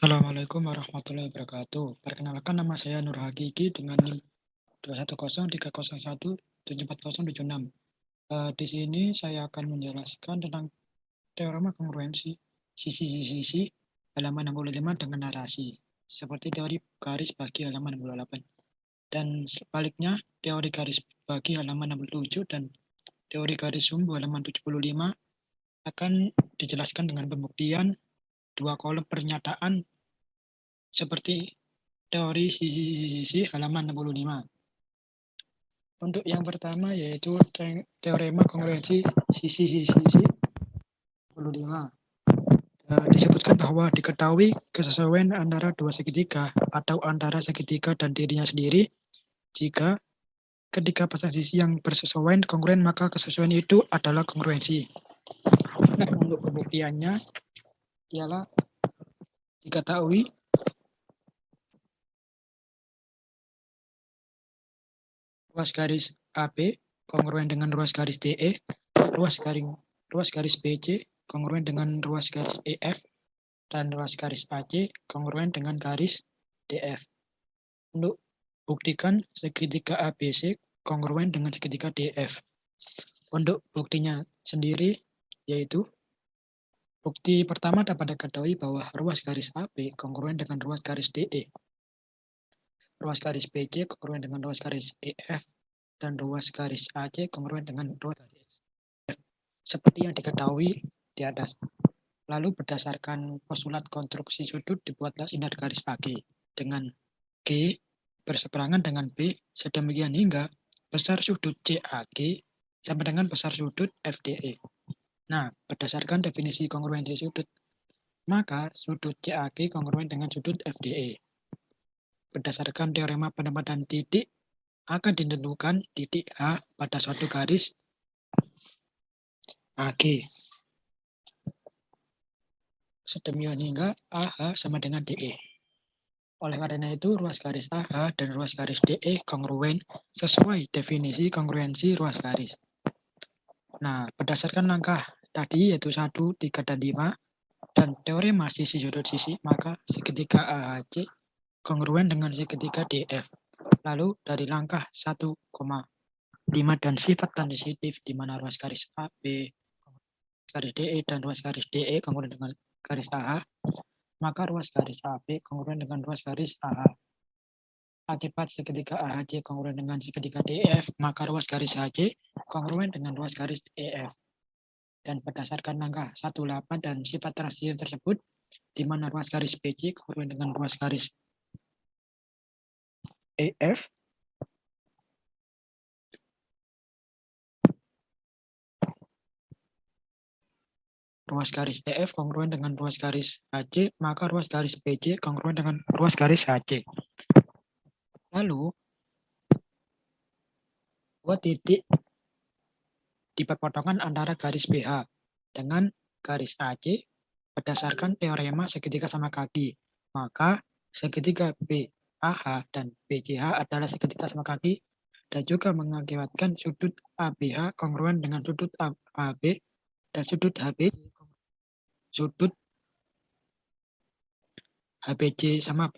Assalamualaikum warahmatullahi wabarakatuh. Perkenalkan, nama saya Nur Hakiki dengan NIM 21030174076. Di sini saya akan menjelaskan tentang teorema kongruensi sisi-sisi halaman 65 dengan narasi, seperti teori garis bagi halaman 68. Dan sebaliknya, teori garis bagi halaman 67 dan teori garis sumbu halaman 75 akan dijelaskan dengan pembuktian dua kolom pernyataan seperti teori sisi-sisi halaman 65. Untuk yang pertama yaitu teorema kongruensi sisi-sisi 65. Disebutkan bahwa diketahui kesesuaian antara dua segitiga atau antara segitiga dan dirinya sendiri jika ketika pasang sisi yang bersesuaian kongruen, maka kesesuaian itu adalah kongruensi. Nah, untuk pembuktiannya ialah diketahui ruas garis AB kongruen dengan ruas garis DE, ruas garis BC kongruen dengan ruas garis EF, dan ruas garis AC kongruen dengan garis DF. Untuk buktikan segitiga ABC kongruen dengan segitiga DF. Untuk buktinya sendiri yaitu bukti pertama dapat diketahui bahwa ruas garis AB kongruen dengan ruas garis DE. Ruas garis BC kongruen dengan ruas garis EF dan ruas garis AC kongruen dengan ruas garis F. Seperti yang diketahui di atas. Lalu berdasarkan postulat konstruksi sudut dibuatlah sinar garis AG dengan G berseberangan dengan B sedemikian hingga besar sudut CAG sama dengan besar sudut FDE. Nah, berdasarkan definisi kongruensi sudut, maka sudut CAG kongruen dengan sudut FDE. Berdasarkan teorema penempatan titik, akan ditentukan titik H pada suatu garis AG. Sedemikian hingga AH sama dengan DE. Oleh karena itu, ruas garis AH dan ruas garis DE kongruen sesuai definisi kongruensi ruas garis. Nah, berdasarkan langkah tadi yaitu 1, 3, dan 5, dan teorema sisi sudut sisi, maka segitiga AHC kongruen dengan segitiga DF. Lalu dari langkah 1,5 dan sifat transitif di mana ruas garis AB, garis DE, dan ruas garis DE kongruen dengan garis AH, maka ruas garis AB kongruen dengan ruas garis AH. Akibat segitiga AHC kongruen dengan segitiga DF, maka ruas garis HC kongruen dengan ruas garis EF. Dan berdasarkan langkah 18 dan sifat transitif tersebut, di mana ruas garis BC kongruen dengan ruas garis EF, ruas garis EF kongruen dengan ruas garis HC, maka ruas garis BC kongruen dengan ruas garis HC. Lalu, buat titik di perpotongan antara garis BH dengan garis AC berdasarkan teorema segitiga sama kaki. Maka segitiga BAH dan BCH adalah segitiga sama kaki dan juga mengakibatkan sudut ABH kongruen dengan sudut AB dan sudut HBC sama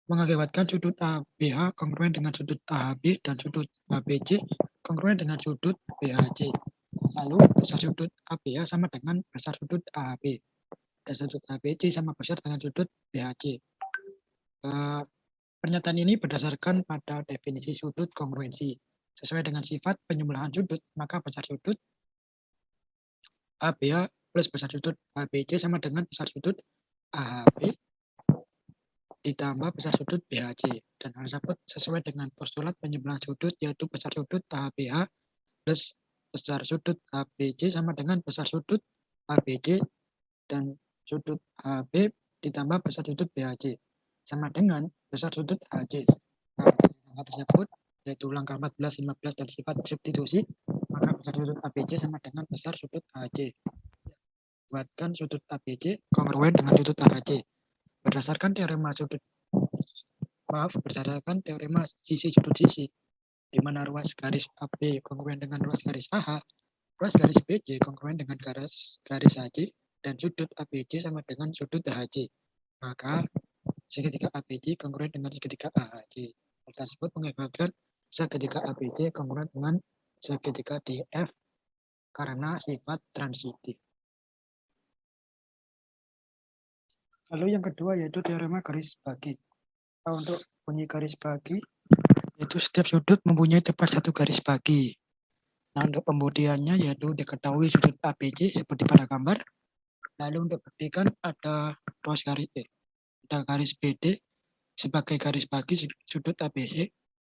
mengakibatkan sudut ABH kongruen dengan sudut AHB dan sudut HBC kongruen dengan sudut BHC. Lalu besar sudut ABH sama dengan besar sudut AHB dan sudut HBC sama besar dengan sudut BHC. Pernyataan ini berdasarkan pada definisi sudut kongruensi. Sesuai dengan sifat penyembelahan sudut, maka besar sudut ABH plus besar sudut HBC sama dengan besar sudut AHB ditambah besar sudut BHC. Dan hal tersebut sesuai dengan postulat penyembelahan sudut, yaitu besar sudut AHBH plus besar sudut HBC sama dengan besar sudut HBC dan sudut HB ditambah besar sudut BHC sama dengan besar sudut HC. Nah, langkah tersebut yaitu langkah 14, 15 dan sifat substitusi, maka besar sudut ABC sama dengan besar sudut HC. Buatkan sudut ABC kongruen dengan sudut HC. Berdasarkan teorema sisi sudut sisi, di mana ruas garis AB kongruen dengan ruas garis AH, ruas garis BC kongruen dengan garis AC, dan sudut ABC sama dengan sudut AHC. Maka segitiga ABC kongruen dengan segitiga AHC. Hal tersebut mengakibatkan segitiga ABC kongruen dengan segitiga DF karena sifat transitif. Lalu yang kedua yaitu teorema garis bagi. Untuk bunyi garis bagi, yaitu setiap sudut mempunyai tepat satu garis bagi. Nah, untuk pembuktiannya yaitu diketahui sudut ABC seperti pada gambar. Lalu untuk buktikan ada ada garis BD sebagai garis bagi sudut ABC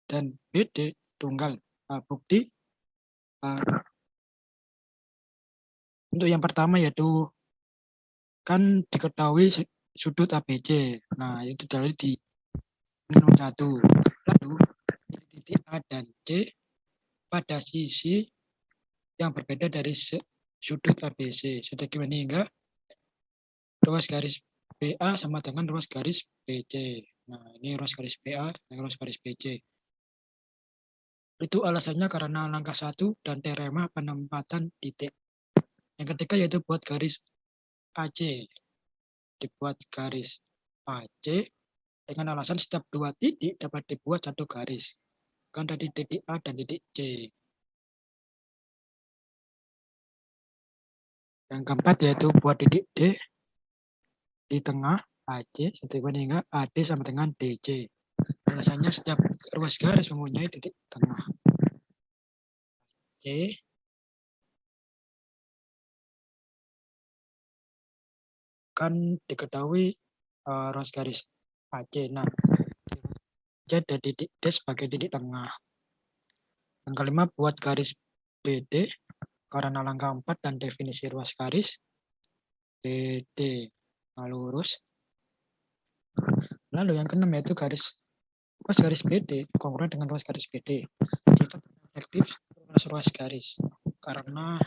dan BD tunggal. Bukti untuk yang pertama yaitu kan diketahui sudut ABC. Nah, itu dari di 1. Lalu titik A dan C pada sisi yang berbeda dari sudut ABC. Sebagaimana hingga ruas garis BA sama dengan ruas garis BC. Nah, ini ruas garis BA dan ruas garis BC. Itu alasannya karena langkah 1 dan teorema penempatan titik. Yang ketiga yaitu buat garis AC. Dibuat garis AC dengan alasan setiap 2 titik dapat dibuat satu garis. Kan dari titik A dan titik C. Yang keempat yaitu buat titik D di tengah AC hingga AD sama dengan DC. Alasannya setiap ruas garis mempunyai titik tengah. C. Kan diketahui ruas garis AC. Nah, ada titik D sebagai titik tengah. Yang kelima buat garis BD karena langkah 4 dan definisi ruas garis BD lurus. Lalu yang keenam yaitu ruas garis BD kongruen dengan ruas garis BD. Sifat efektif ruas garis karena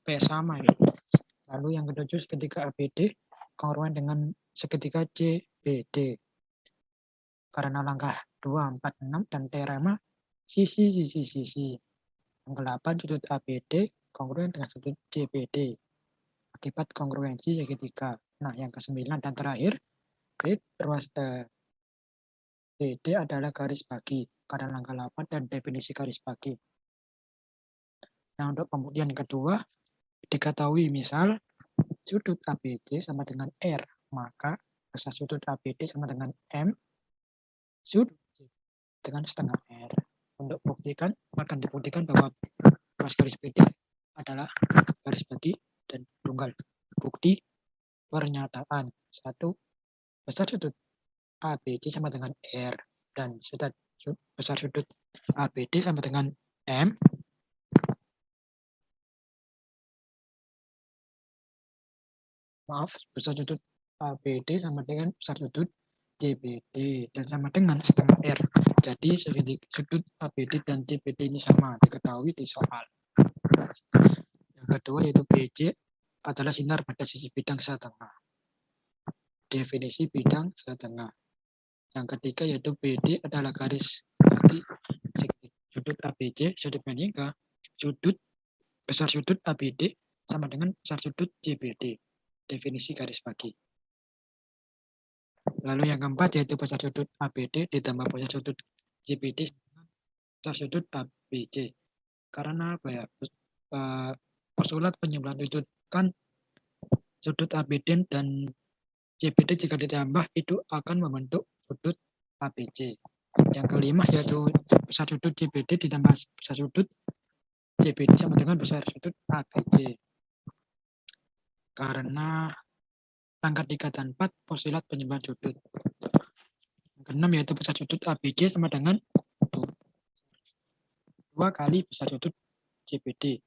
P sama ya. Lalu yang ketujuh segitiga ABD kongruen dengan segitiga CBD. Karena langkah 2, 4, 6 dan teorema sisi. Yang ke-8 sudut ABD kongruen dengan sudut CBD. Akibat kongruensi segitiga. Nah, yang ke-9 dan terakhir ruas BD adalah garis bagi karena langkah 8 dan definisi garis bagi. Nah, untuk pembuktian kedua diketahui misal sudut ABC sama dengan R, maka besar sudut ABD sama dengan M, sudut dengan setengah R. Untuk buktikan, akan dibuktikan bahwa ruas garis BD adalah garis bagi dan tunggal. Bukti pernyataan. 1. Besar sudut ABC sama dengan R dan besar sudut ABD sama dengan M. Besar sudut ABD sama dengan besar sudut CBD dan sama dengan setengah R. Jadi sudut ABD dan CBD ini sama, diketahui di soal. Yang kedua yaitu BC adalah sinar pada sisi bidang setengah. Definisi bidang setengah. Yang ketiga yaitu BD adalah garis bagi sudut ABC sudut banding ke sudut besar sudut ABD sama dengan besar sudut CBD. Definisi garis bagi. Lalu yang keempat yaitu besar sudut ABD ditambah besar sudut CBD besar sudut ABC. Karena apa ya? Postulat penyebelahan sudut kan sudut ABD dan CBD jika ditambah itu akan membentuk sudut ABC. Yang kelima yaitu besar sudut CBD ditambah besar sudut CBD sama dengan besar sudut ABC. Karena langkah 3 dan 4 postulat penyebelahan sudut. Yang keenam yaitu besar sudut ABC sama dengan 2 kali besar sudut CBD.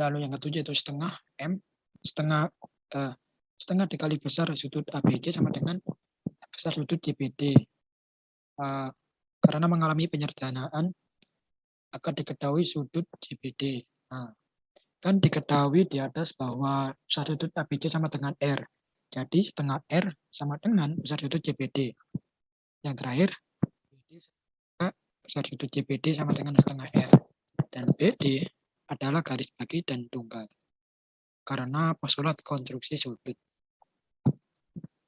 Lalu yang ketujuh yaitu setengah M, setengah dikali besar sudut ABC sama dengan besar sudut CBD. Karena mengalami penyederhanaan akan diketahui sudut CBD. Nah, kan diketahui di atas bahwa besar sudut ABC sama dengan R. Jadi setengah R sama dengan besar sudut CBD. Yang terakhir, besar sudut CBD sama dengan setengah R. Dan BD adalah garis bagi dan tunggal. Karena postulat konstruksi sudut.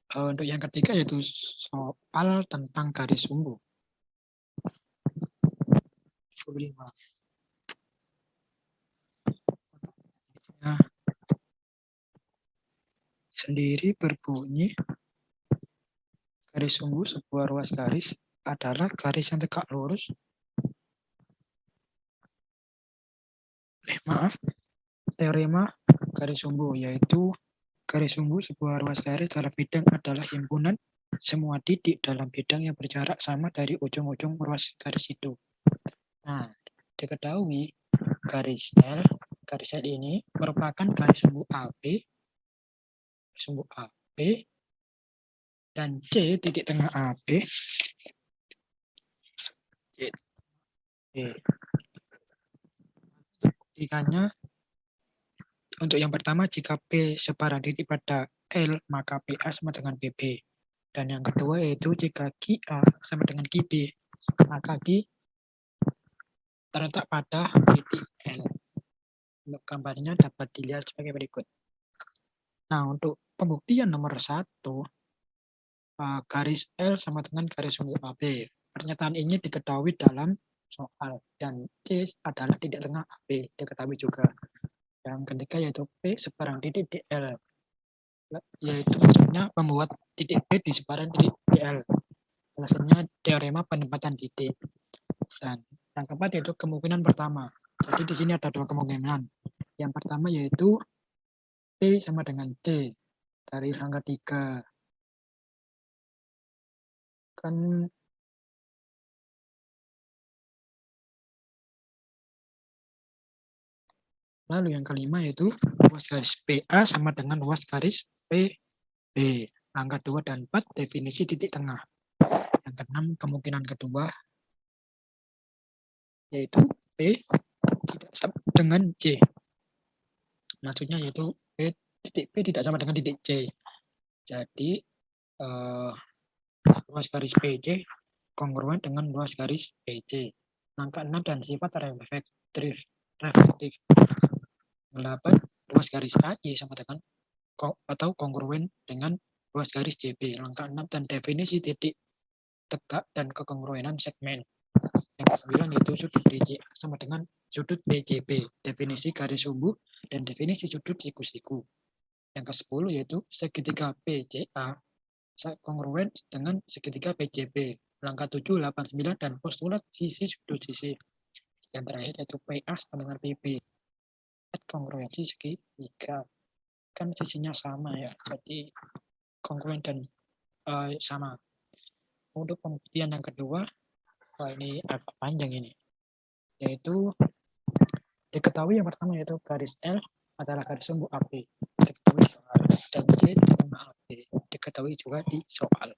Untuk yang ketiga yaitu soal tentang garis sumbu. 5. Nah, sendiri berbunyi garis sumbu sebuah ruas garis adalah garis yang tegak lurus. Teorema garis sumbu yaitu garis sumbu sebuah ruas garis dalam bidang adalah himpunan semua titik dalam bidang yang berjarak sama dari ujung-ujung ruas garis itu. Nah, diketahui garis L ini merupakan garis sumbu AB, dan C titik tengah AB. Buktikannya, untuk yang pertama, jika P sebarang titik pada L, maka PA sama dengan PB. Dan yang kedua yaitu jika QA sama dengan QB, maka Q terletak pada titik L. Gambarnya dapat dilihat sebagai berikut. Nah, untuk pembuktian nomor 1, garis L sama dengan garis sumbu AB. Pernyataan ini diketahui dalam soal, dan C adalah titik tengah AB, diketahui juga. Yang ketiga yaitu P sebarang titik DL, yaitu maksudnya membuat titik P di sebarang titik DL. Alasannya teorema penempatan titik. Dan yang keempat yaitu kemungkinan pertama. Jadi di sini ada 2 kemungkinan. Yang pertama yaitu P sama dengan C dari angka 3. Kan lalu yang kelima yaitu ruas garis PA sama dengan ruas garis PB. Angka 2 dan 4 definisi titik tengah. Yang keenam kemungkinan kedua yaitu P tidak sama dengan C. Maksudnya yaitu titik P tidak sama dengan titik C. Jadi ruas garis PC kongruen dengan ruas garis PC. Angka 6 dan sifat reflektif. 8 ruas garis AC sama dengan atau kongruen dengan ruas garis JB. Langkah 6 dan definisi titik tegak dan kekongruenan segmen. Yang ke-9 yaitu sudut DCA sama dengan sudut BCB. Definisi garis sumbu dan definisi sudut siku-siku. Yang ke-10 yaitu segitiga PCA kongruen dengan segitiga PCB. Langkah 7, 8, 9 dan postulat sisi sudut sisi. Yang terakhir yaitu PA sama dengan PB. Kongruensi segitiga. Kan sisinya sama ya, jadi kongruen dan sama. Untuk pembuktian yang kedua, ini agak panjang ini, yaitu diketahui yang pertama yaitu garis L adalah garis sumbu AB, diketahui soal, dan C tidak tengah AB, diketahui juga di soal.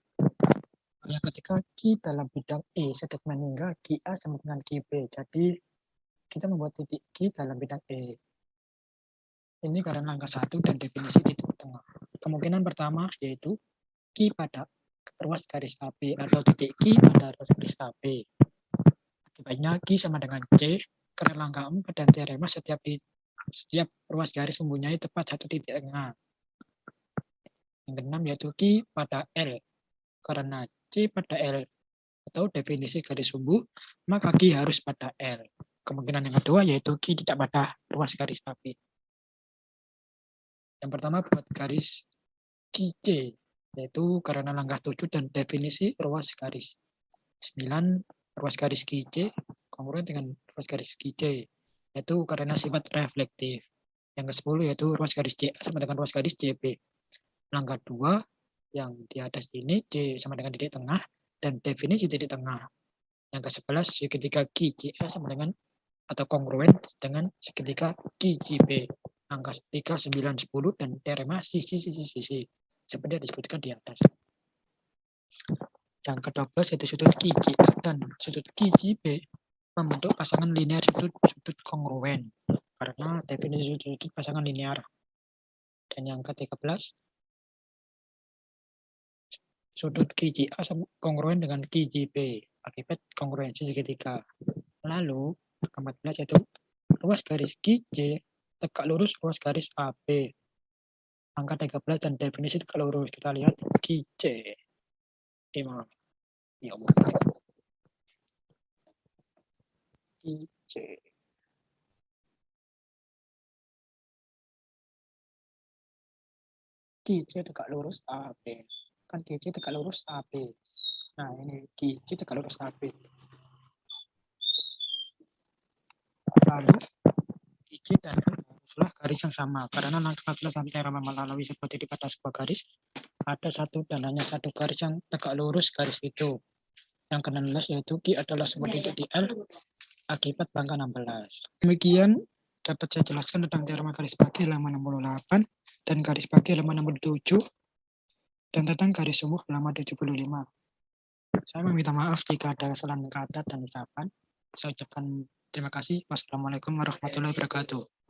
Yang ketiga, Q dalam bidang E segmen hingga QA sama dengan QB, jadi kita membuat titik Q dalam bidang E. Ini karena angka 1 dan definisi titik tengah. Kemungkinan pertama yaitu Q pada ruas garis AB atau titik Q pada ruas garis AB. Akibatnya Q sama dengan C karena langkah 4 dan teorema setiap ruas garis mempunyai tepat satu titik tengah. Yang keenam yaitu Q pada L. Karena C pada L atau definisi garis sumbu, maka Q harus pada L. Kemungkinan yang kedua yaitu Q tidak pada ruas garis AB. Yang pertama buat garis QC, yaitu karena langkah 7 dan definisi ruas garis. 9 ruas garis QC kongruen dengan ruas garis QC, yaitu karena sifat reflektif. Yang ke-10 yaitu ruas garis C sama dengan ruas garis CB. Langkah 2 yang di atas ini C sama dengan titik tengah dan definisi titik tengah. Yang ke-11 segitiga QCA sama dengan atau kongruen dengan segitiga QCB. Angka 3, 9, 10 dan teorema sisi seperti yang disebutkan di atas. Yang ke-12 yaitu sudut QCA dan sudut QCB membentuk pasangan linear sudut kongruen karena definisi sudut pasangan linear. Dan yang ke-13 sudut QCA kongruen dengan QCB akibat kongruensi segitiga. Lalu ke-14 yaitu ruas garis QC tegak lurus ruas garis AB. Angka 13 dan definisi tegak lurus. Kita lihat QC. Maaf. Ya Allah. QC. QC tegak lurus AB. Kan QC tegak lurus AB. Nah, ini QC tegak lurus AB. Lalu QC dan L haruslah garis yang sama. Karena apabila sampai cara melalui seperti di pada sebuah garis, ada satu dan hanya satu garis yang tegak lurus garis itu. Yang ke-16 yaitu Q adalah sebuah titik di L akibat pangkat 16. Demikian dapat saya jelaskan tentang teorema garis bagi halaman 68 dan garis bagi halaman 67 dan tentang garis sumbu halaman 75. Saya meminta maaf jika ada kesalahan kata dan ucapan. Saya ucapkan terima kasih. Wassalamualaikum warahmatullahi wabarakatuh.